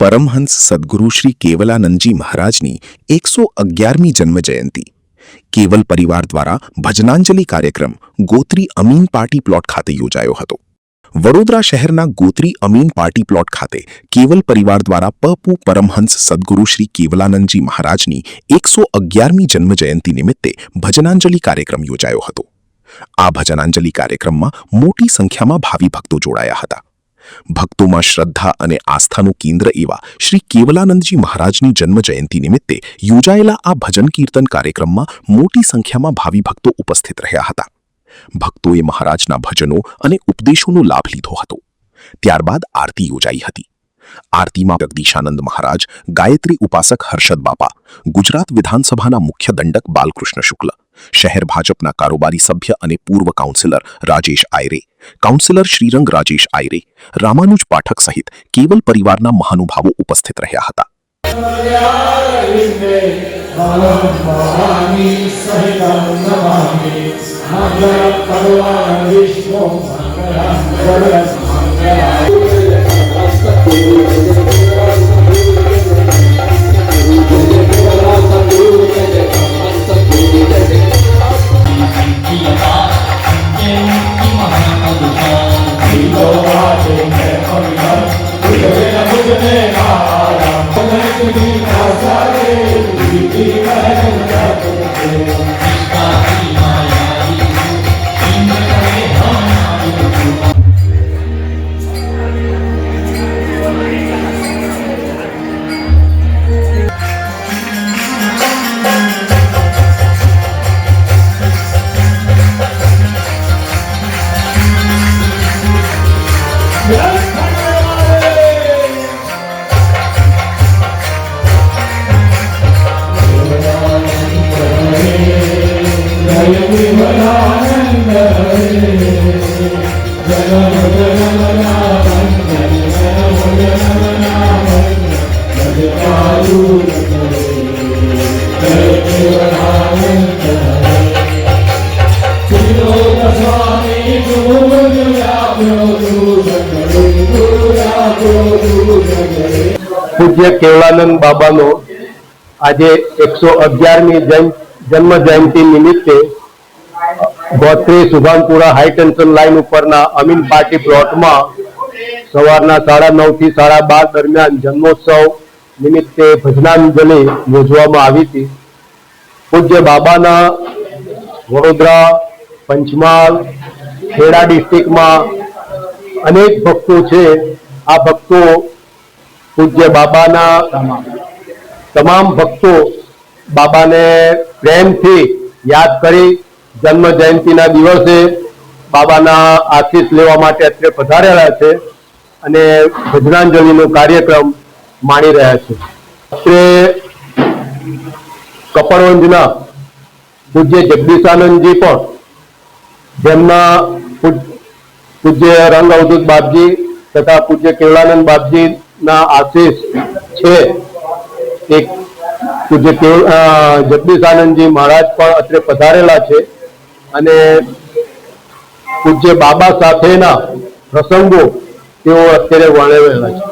परमहंस सद्गुरु श्री केवलानंद जी महाराजनी 111મી जन्म जयंती केवल परिवार द्वारा भजनांजलि कार्यक्रम गोत्री अमीन पार्टी प्लॉट खाते योजायो हतो। वडोदरा शहरना गोत्री अमीन पार्टी प्लॉट खाते केवल परिवार द्वारा पपू परमहंस सद्गुरु श्री केवलानंद जी महाराजनी 111મી जन्म जयंती निमित्ते भजनांजलि कार्यक्रम योजायो हतो। आ भजनांजलि कार्यक्रममां मोटी संख्यामां भावी भक्तो जोड़ाया हता। भक्तों में श्रद्धा और आस्थानु केन्द्र एवं श्री केवलानंदजी महाराजनी जन्म जयंती निमित्ते योजायेला आ भजन कीर्तन कार्यक्रम में मोटी संख्या में भावी भक्तों उपस्थित रह्या हता। भक्तोए महाराजना भजनों और उपदेशों लाभ लीधो हतो। त्यारबाद आरती योजाई हती। आरती में जगदीशानंद महाराज, गायत्री उपासक हर्षद बापा, गुजरात विधानसभा मुख्य दंडक बालकृष्ण शुक्ल, शहर भाजपा कारोबारी सभ्य और पूर्व काउंसिलर राजेश आयरे, काउंसिलर श्रीरंग राजेश आयरे, रामानुज पाठक सहित केवल परिवारना महानुभावों उपस्थित रह्या हता। पूज्य केवलानंद बाबानो आज 111મી जन्म जयंती निमित्ते Gotri Subhanpura high tension line उपरना अमीन पार्टी प्लॉट में सवारना 9:30 થી 12:30 दरमियान जन्मोत्सव निमित्ते भजनांजलि योजवामां आवी हती। पूज्य बाबाना वडोदरा, पंचमहाल, खेड़ा डिस्ट्रिक्ट में अनेक भक्तों छे। आ भक्तों पूज्य बाबाना तमाम भक्तों बाबाने प्रेम थी याद करी जन्म जयंती ना दिवसे बाबाना आशीष लेवा माटे अत्रे पधारेला छे अने भजनांजलिनो कार्यक्रम माणी रह्या छे। अत्रे कपड़वंजना पूज्य जगदीशानंदजी पण जेमना पूज्य रंग अवधूत बापजी तथा पूज्य केवलानंद बापजी ना आशीष छे। एक पूज्य जगदीशानंदजी महाराज पण अत्रे पधारेला छे अने पूज्य बाबा साथेना प्रसंगो तेओ अत्यारे वर्णवेला छे।